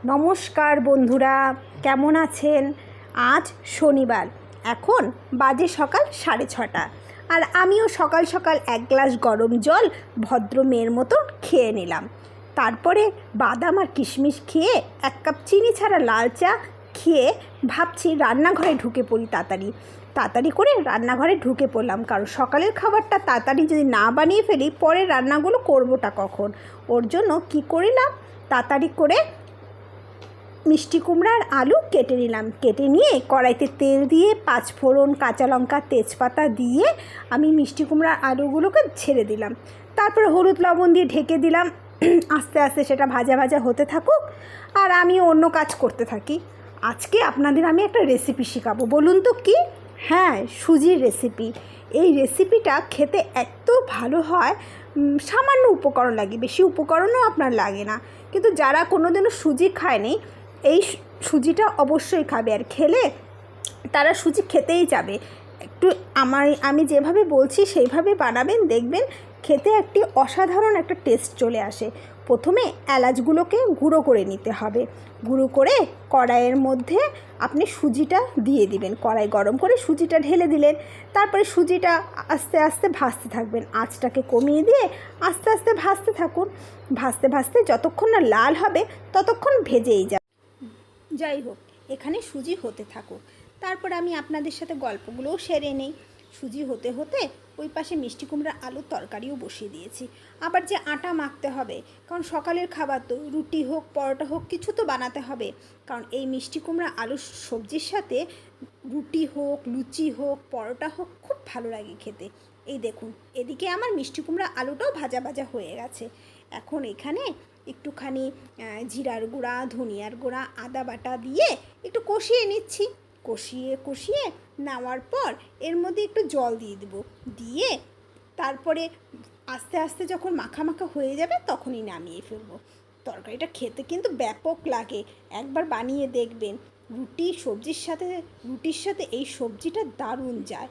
নমস্কার বন্ধুরা, কেমন আছেন? আজ শনিবার, এখন বাজে সকাল 6:30, আর আমিও সকাল সকাল এক গ্লাস গরম জল ভদ্র মেয়ের মতো খেয়ে নিলাম। তারপরে বাদাম আর কিশমিশ খেয়ে 1 কাপ চিনি ছাড়া লাল চা খেয়ে ভাবছি রান্নাঘরে ঢুকে পড়ি। তাড়াতাড়ি করে রান্নাঘরে ঢুকে পড়লাম, কারণ সকালের খাবারটা তাড়াতাড়ি যদি না বানিয়ে ফেলি পরে রান্নাগুলো করবোটা কখন। ওর জন্য কী করিলাম, তাড়াতাড়ি করে মিষ্টি কুমড়ার আলু কেটে নিলাম। কেটে নিয়ে কড়াইতে তেল দিয়ে 5 ফোড়ন, কাঁচা লঙ্কা, তেজপাতা দিয়ে আমি মিষ্টি কুমড়ার আলুগুলোকে ছেড়ে দিলাম। তারপরে হলুদ লবণ দিয়ে ঢেকে দিলাম। আস্তে আস্তে সেটা ভাজা ভাজা হতে থাকুক, আর আমি অন্য কাজ করতে থাকি। আজকে আপনাদের আমি একটা রেসিপি শেখাবো। বলুন তো কী? হ্যাঁ, সুজির রেসিপি। এই রেসিপিটা খেতে এত ভালো হয়, সামান্য উপকরণ লাগে, বেশি উপকরণও আপনার লাগে না। কিন্তু যারা কোনোদিনও সুজি খায়নি, এই সুজিটা অবশ্যই খাবে, আর খেলে তারা সুজি খেতেই যাবে। একটু আমি যেভাবে বলছি সেইভাবে বানাবেন, দেখবেন খেতে একটি অসাধারণ একটা টেস্ট চলে আসে। প্রথমে এলাচগুলোকে গুঁড়ো করে নিতে হবে। গুঁড়ো করে কড়াইয়ের মধ্যে আপনি সুজিটা দিয়ে দিবেন। কড়াই গরম করে সুজিটা ঢেলে দিলেন। তারপরে সুজিটা আস্তে আস্তে ভাজতে থাকবেন। আঁচটাকে কমিয়ে দিয়ে আস্তে আস্তে ভাজতে থাকুন। ভাজতে ভাজতে যতক্ষণ না লাল হবে ততক্ষণ ভেজেই যাবে। যাই হোক, এখানে সুজি হতে থাকুক। তারপর আমি আপনাদের সাথে গল্পগুলোও সেরে নেই। সুজি হতে হতে ওই পাশে মিষ্টি কুমড়া আলুর তরকারিও বসিয়ে দিয়েছি। আবার যে আটা মাখতে হবে, কারণ সকালের খাবার তো, রুটি হোক পরোটা হোক কিছু তো বানাতে হবে। কারণ এই মিষ্টি কুমড়া আলুর সবজির সাথে রুটি হোক, লুচি হোক, পরোটা হোক খুব ভালো লাগে খেতে। এই দেখুন, এদিকে আমার মিষ্টি কুমড়া আলুটাও ভাজা ভাজা হয়ে গেছে। এখন এখানে একটুখানি জিরার গুঁড়া, ধনিয়ার গুঁড়া, আদা বাটা দিয়ে একটু কষিয়ে নিচ্ছি। কষিয়ে নেওয়ার পর এর মধ্যে একটু জল দিয়ে দেবো। দিয়ে তারপরে আস্তে আস্তে যখন মাখা মাখা হয়ে যাবে তখনই নামিয়ে ফেলবো। তরকারিটা খেতে কিন্তু ব্যাপক লাগে, একবার বানিয়ে দেখবেন। রুটির সাথে এই সবজিটা দারুণ যায়।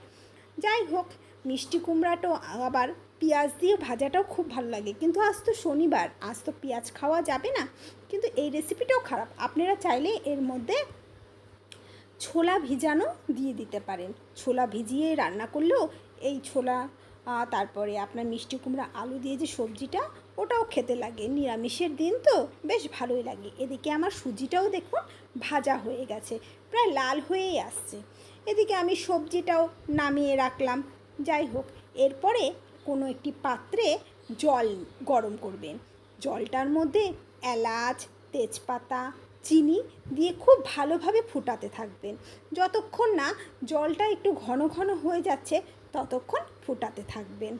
যাই হোক, মিষ্টি কুমড়াটাও আবার পেঁয়াজ দিয়ে ভাজাটাও খুব ভালো লাগে, কিন্তু আজ তো শনিবার, আজ তো পেঁয়াজ খাওয়া যাবে না। কিন্তু এই রেসিপিটাও খারাপ, আপনারা চাইলে এর মধ্যে ছোলা ভিজানো দিয়ে দিতে পারেন। ছোলা ভিজিয়ে রান্না করলেও এই ছোলা, তারপরে আপনার মিষ্টি কুমড়া আলু দিয়ে যে সবজিটা, ওটাও খেতে লাগে। নিরামিষের দিন তো বেশ ভালোই লাগে। এদিকে আমার সুজিটাও দেখুন ভাজা হয়ে গেছে, প্রায় লাল হয়েই আসছে। এদিকে আমি সবজিটাও নামিয়ে রাখলাম। যাই হোক, এরপরে কোনো একটি পাত্রে জল গরম করবেন। জলটার মধ্যে এলাচ, তেজপাতা, চিনি দিয়ে খুব ভালোভাবে ফুটাতে থাকবেন। যতক্ষণ না জলটা একটু ঘন ঘন হয়ে যাচ্ছে ততক্ষণ ফুটাতে থাকবেন।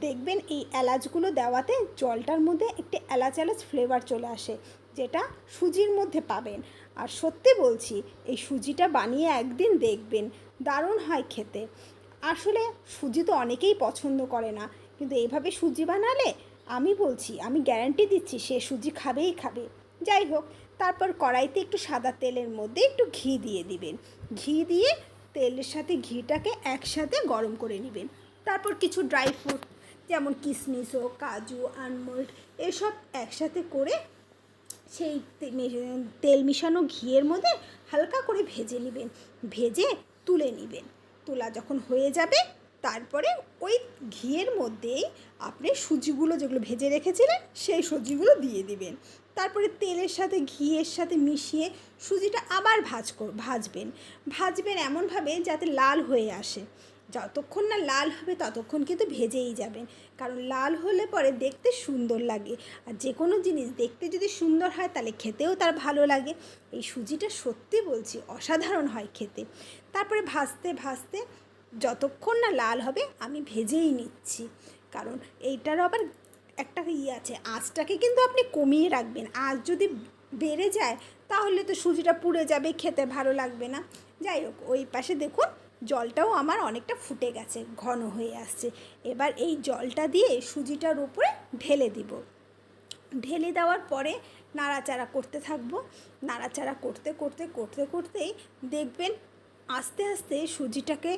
দেখবেন এই এলাচগুলো দেওয়াতে জলটার মধ্যে একটি এলাচ ফ্লেভার চলে আসে, যেটা সুজির মধ্যে পাবেন। আর সত্যি বলছি, এই সুজিটা বানিয়ে একদিন দেখবেন, দারুণ হয় খেতে। আসলে সুজি তো অনেকেই পছন্দ করে না, কিন্তু এইভাবে সুজি বানালে আমি গ্যারান্টি দিচ্ছি সে সুজি খাবেই খাবে। যাই হোক, তারপর কড়াইতে একটু সাদা তেলের মধ্যে একটু ঘি দিয়ে দিবেন। ঘি দিয়ে তেলের সাথে ঘিটাকে একসাথে গরম করে নেবেন। তারপর কিছু ড্রাই ফ্রুট যেমন কিশমিশ হোক, কাজু, আলমন্ড, এসব একসাথে করে সেই তেল মিশানো ঘিয়ের মধ্যে হালকা করে ভেজে নেবেন। ভেজে তুলে নেবেন। তোলা যখন হয়ে যাবে তারপরে ওই ঘিয়ের মধ্যেই আপনি সুজিগুলো যেগুলো ভেজে রেখেছিলেন সেই সুজিগুলো দিয়ে দিবেন। তারপরে তেলের সাথে ঘিয়ের সাথে মিশিয়ে সুজিটা আবার ভাজবেন এমনভাবে যাতে লাল হয়ে আসে। যতক্ষণ না লাল হবে ততক্ষণ কিন্তু ভেজেই যাবেন, কারণ লাল হলে পরে দেখতে সুন্দর লাগে। আর যে কোনো জিনিস দেখতে যদি সুন্দর হয় তাহলে খেতেও তার ভালো লাগে। এই সুজিটা সত্যি বলছি অসাধারণ হয় খেতে। তারপরে ভাজতে ভাজতে যতক্ষণ না লাল হবে আমি ভেজেই নিচ্ছি, কারণ এইটারও আবার একটা আছে, আঁচটাকে কিন্তু আপনি কমিয়ে রাখবেন। আঁচ যদি বেড়ে যায় তাহলে তো সুজিটা পুড়ে যাবে, খেতে ভালো লাগবে না। যাই হোক, ওই পাশে দেখুন জলটাও আমার অনেকটা ফুটে গেছে, ঘন হয়ে আসছে। এবার এই জলটা দিয়ে সুজিটার উপরে ঢেলে দিব। ঢেলে দেওয়ার পরে নাড়াচাড়া করতে থাকবো। নাড়াচাড়া করতেই দেখবেন আস্তে আস্তে সুজিটাকে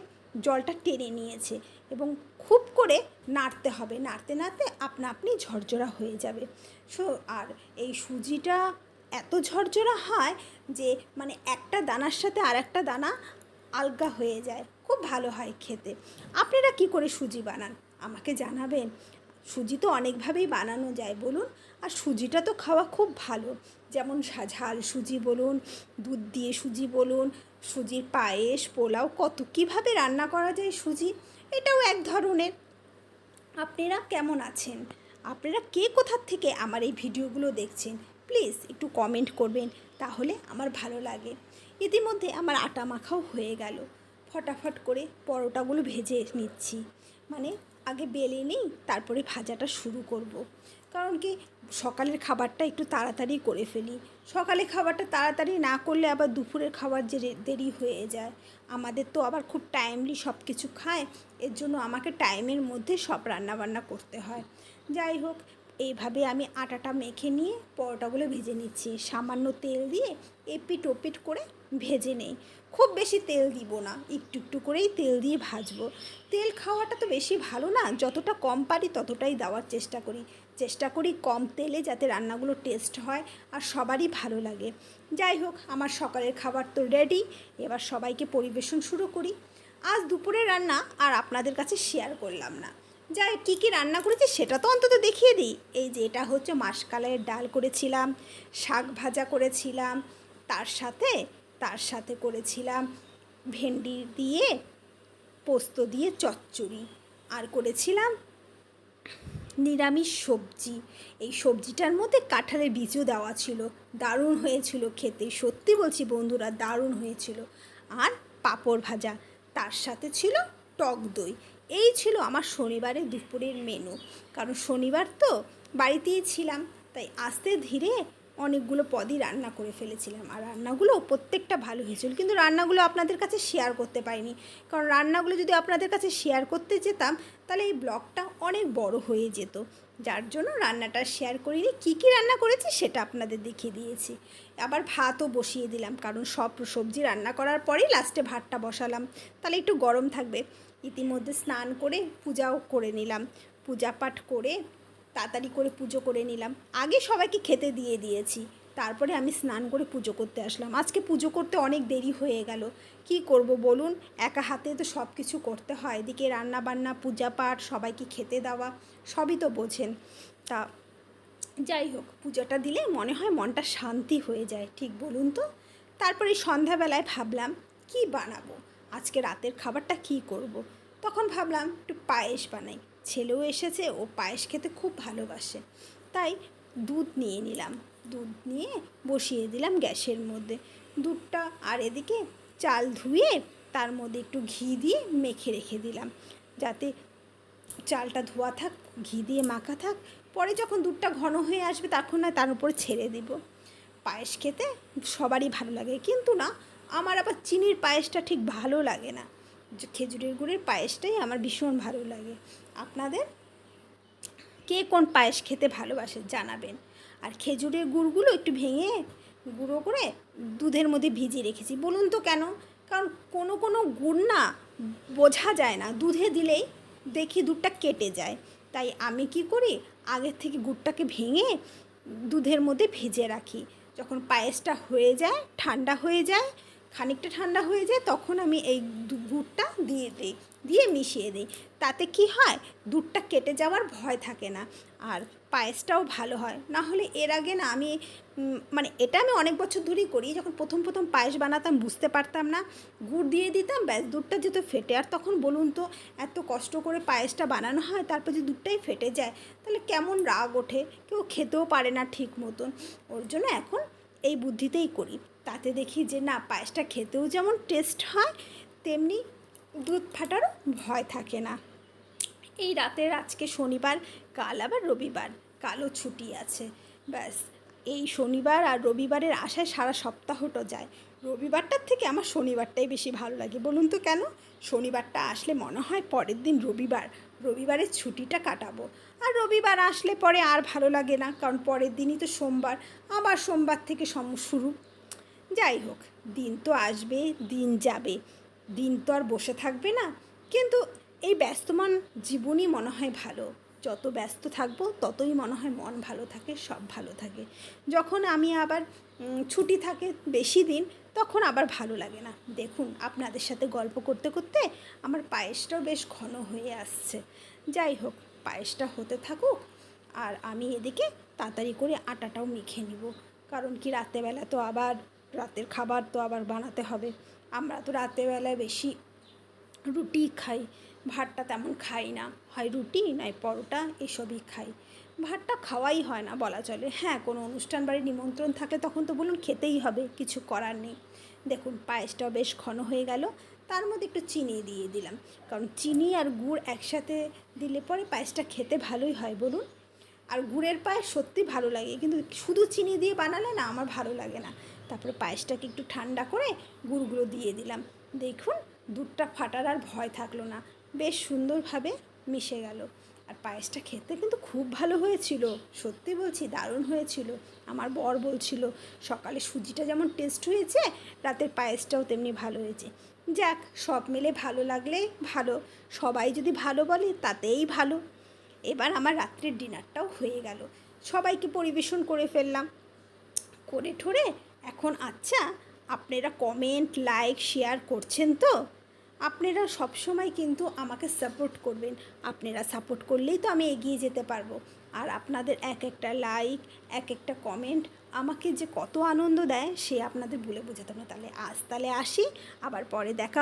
জলটা টেনে নিয়েছে, এবং খুব করে নাড়তে হবে। নাড়তে নাড়তে আপনা আপনি ঝরঝরা হয়ে যাবে। আর এই সুজিটা এত ঝরঝরা হয় যে মানে একটা দানার সাথে আর একটা দানা আলগা হয়ে যায়, খুব ভালো হয় খেতে। আপনারা কি করে সুজি বানান আমাকে জানাবেন। সুজি তো অনেকভাবেই বানানো যায় বলুন, আর সুজিটা তো খাওয়া খুব ভালো, যেমন ঝাল সুজি বলুন, দুধ দিয়ে সুজি বলুন, সুজির পায়েস, পোলাও, কত কীভাবে রান্না করা যায় সুজি, এটাও এক ধরনের। আপনারা কেমন আছেন? আপনারা কে কোথার থেকে আমার এই ভিডিওগুলো দেখছেন প্লিজ একটু কমেন্ট করবেন, তাহলে আমার ভালো লাগে। ইতিমধ্যে আমার আটা মাখাও হয়ে গেল, ফটাফট করে পরোটাগুলো ভেজে নিচ্ছি। মানে আগে বেলে নিই, তারপরে ভাজাটা শুরু করব। কারণ কি সকালের খাবারটা একটু তাড়াতাড়ি করে ফেলি, সকালে খাবারটা তাড়াতাড়ি না করলে আবার দুপুরের খাবার যে দেরি হয়ে যায়। আমাদের তো আবার খুব টাইমলি সব কিছু খায়, এর জন্য আমাকে টাইমের মধ্যে সব রান্নাবান্না করতে হয়। যাই হোক, এইভাবে আমি আটাটা মেখে নিয়ে পরোটাগুলো ভেজে নিচ্ছি, সামান্য তেল দিয়ে এপিট ওপিট করে ভেজে নেই। খুব বেশি তেল দিব না, একটু একটু করেই তেল দিয়ে ভাজবো। তেল খাওয়াটা তো বেশি ভালো না, যতটা কম পারি ততটাই দেওয়ার চেষ্টা করি কম তেলে, যাতে রান্নাগুলো টেস্ট হয় আর সবারই ভালো লাগে। যাই হোক, আমার সকালের খাবার তো রেডি, এবার সবাইকে পরিবেশন শুরু করি। আজ দুপুরের রান্না আর আপনাদের কাছে শেয়ার করলাম না, যাই কী কী রান্না করেছি সেটা তো অন্তত দেখিয়ে দিই। এই যে এটা হচ্ছে মাসকলাইয়ের ডাল করেছিলাম, শাক ভাজা করেছিলাম, তার সাথে করেছিলাম ভেন্ডি দিয়ে পোস্ত দিয়ে চচ্চড়ি, আর করেছিলাম নিরামিষ সবজি। এই সবজিটার মধ্যে কাঁঠালের বীজও দেওয়া ছিল, দারুণ হয়েছিল খেতে, সত্যি বলছি বন্ধুরা, দারুণ হয়েছিল। আর পাঁপড় ভাজা, তার সাথে ছিল টক দই। এই ছিল আমার শনিবারের দুপুরের মেনু। কারণ শনিবার তো বাড়িতেই ছিলাম, তাই আস্তে ধীরে অনেকগুলো পদই রান্না করে ফেলেছিলাম, আর রান্নাগুলো প্রত্যেকটা ভালো হয়েছিল। কিন্তু রান্নাগুলো আপনাদের কাছে শেয়ার করতে পারিনি, কারণ রান্নাগুলো যদি আপনাদের কাছে শেয়ার করতে যেতাম তাহলে এই ব্লগটা অনেক বড় হয়ে যেত, যার জন্য রান্নাটা শেয়ার করিনি। কী কী রান্না করেছি সেটা আপনাদের দেখিয়ে দিয়েছি। আবার ভাতও বসিয়ে দিলাম, কারণ সব সবজি রান্না করার পরেই লাস্টে ভাতটা বসালাম, তাহলে একটু গরম থাকবে। ইতিমধ্যে স্নান করে পূজাও করে নিলাম, পূজা পাঠ করে তাড়াতাড়ি করে পুজো করে নিলাম। আগে সবাইকে খেতে দিয়ে দিয়েছি, তারপরে আমি স্নান করে পুজো করতে আসলাম। আজকে পুজো করতে অনেক দেরি হয়ে গেল, কি করব বলুন, একা হাতে তো সব কিছু করতে হয়, এদিকে রান্না বান্না, পূজা পাঠ, সবাইকে খেতে দেওয়া, সবই তো বোঝেন। তা যাই হোক, পুজোটা দিলে মনে হয় মনটা শান্তি হয়ে যায়, ঠিক বলুন তো। তারপরে সন্ধ্যাবেলায় ভাবলাম কি বানাবো, আজকে রাতের খাবারটা কি করব। তখন ভাবলাম একটু পায়েস বানাই, ছেলেও এসেছে, ও পায়েস খেতে খুব ভালোবাসে। তাই দুধ নিয়ে নিলাম, দুধ নিয়ে বসিয়ে দিলাম গ্যাসের মধ্যে দুধটা, আর এদিকে চাল ধুয়ে তার মধ্যে একটু ঘি দিয়ে মেখে রেখে দিলাম, যাতে চালটা ধোয়া থাক, ঘি দিয়ে মাখা থাক, পরে যখন দুধটা ঘন হয়ে আসবে তখন না তার উপরে ছেড়ে দিব। পায়েস খেতে সবারই ভালো লাগে, কিন্তু না আমার আবার চিনির পায়েসটা ঠিক ভালো লাগে না, খেজুরের গুড়ের পায়েসটাই আমার ভীষণ ভালো লাগে। আপনাদের কে কোন পায়েস খেতে ভালোবাসে জানাবেন। আর খেজুরের গুড়গুলো একটু ভেঙে গুঁড়ো করে দুধের মধ্যে ভিজিয়ে রেখেছি, বলুন তো কেন? কারণ কোনো কোনো গুড় না বোঝা যায় না, দুধে দিলেই দেখি দুধটা কেটে যায়। তাই আমি কি করি, আগের থেকে গুড়টাকে ভেঙে দুধের মধ্যে ভেজে রাখি, যখন পায়েসটা হয়ে যায়, ঠান্ডা হয়ে যায়, খানিকটা ঠান্ডা হয়ে যায়, তখন আমি এই গুড়টা দিয়ে মিশিয়ে দিই। তাতে কি হয়, দুধটা কেটে যাওয়ার ভয় থাকে না, আর পায়েসটাও ভালো হয়। না হলে এর আগে না আমি মানে এটা আমি অনেক বছর ধরেই করি, যখন প্রথম পায়েস বানাতাম বুঝতে পারতাম না, গুড় দিয়ে দিতাম, ব্যাস দুধটা যেত ফেটে। আর তখন বলুন তো, এত কষ্ট করে পায়েসটা বানানো হয়, তারপর যে দুধটাই ফেটে যায়, তাহলে কেমন রাগ ওঠে, কেউ খেতেও পারে না ঠিক মতন। ওর জন্য এখন এই বুদ্ধিতেই করি, তাতে দেখি যে না, পায়েসটা খেতেও যেমন টেস্ট হয়, তেমনি দুধ ফাটারও ভয় থাকে না। এই রাতের আজকে শনিবার, কাল আবার রবিবার, কালও ছুটি আছে, ব্যাস এই শনিবার আর রবিবারের আশায় সারা সপ্তাহটা যায়। রবিবারটার থেকে আমার শনিবারটাই বেশি ভালো লাগে, বলুন তো কেন? শনিবারটা আসলে মনে হয় পরের দিন রবিবারের ছুটিটা কাটাবো, আর রবিবার আসলে পরে আর ভালো লাগে না, কারণ পরের দিনই তো সোমবার, আবার সোমবার থেকে শুরু। যাই হোক, দিন তো আসবে, দিন যাবে, দিন তো আর বসে থাকবে না, কিন্তু এই ব্যস্তমান জীবনই মনে হয় ভালো, যত ব্যস্ত থাকবো ততই মনে হয় মন ভালো থাকে, সব ভালো থাকে। যখন আমি আবার ছুটি থাকে বেশি দিন, তখন আবার ভালো লাগে না। দেখুন, আপনাদের সাথে গল্প করতে করতে আমার পায়েসটাও বেশ ঘন হয়ে আসছে। যাই হোক, পায়েসটা হতে থাকুক, আর আমি এদিকে তাড়াতাড়ি করে আটাটাও মেখে নিব। কারণ কি, রাতেরবেলা তো আবার রাতের খাবার তো আবার বানাতে হবে। আমরা তো রাতেরবেলায় বেশি রুটি খাই, ভাতটা তেমন খাই না। হয় রুটি নয় পরোটা, এসবই খাই। ভাতটা খাওয়াই হয় না বলা চলে। হ্যাঁ, কোনো অনুষ্ঠান বাড়ি নিমন্ত্রণ থাকলে তখন তো বলুন খেতেই হবে, কিছু করার নেই। দেখুন, পায়েসটাও বেশ ঘন হয়ে গেল। তার মধ্যে একটু চিনি দিয়ে দিলাম, কারণ চিনি আর গুড় একসাথে দিলে পরে পায়েসটা খেতে ভালোই হয় বলুন। আর গুড়ের পায়েস সত্যি ভালো লাগে, কিন্তু শুধু চিনি দিয়ে বানালে না আমার ভালো লাগে না। তারপরে পায়েসটাকে একটু ঠান্ডা করে গুড়গুলো দিয়ে দিলাম। দেখুন, দুধটা ফাটার আর ভয় থাকলো না, বেশ সুন্দরভাবে মিশে গেল। আর পায়েসটা খেতে কিন্তু খুব ভালো হয়েছিল, সত্যি বলছি, দারুণ হয়েছিল। আমার বর বলছিল সকালে সুজিটা যেমন টেস্ট হয়েছে, রাতের পায়েসটাও তেমনি ভালো হয়েছে। যাক, সব মিলে ভালো লাগলে ভালো, সবাই যদি ভালো বলে তাতেই ভালো। এবার আমার রাত্রের ডিনারটাও হয়ে গেল, সবাইকে পরিবেশন করে ফেললাম। করে ঠোরে এখন আচ্ছা, আপনারা কমেন্ট, লাইক, শেয়ার করছেন তো? আপনারা সবসময় কিন্তু আমাকে সাপোর্ট করবেন। আপনারা সাপোর্ট করলেই তো আমি এগিয়ে যেতে পারবো। আর আপনাদের এক একটা লাইক, এক একটা কমেন্ট আমাকে যে কত আনন্দ দেয়, সে আপনাদের বলে বোঝাতে হবে না। তাহলে আসি, আবার পরে দেখা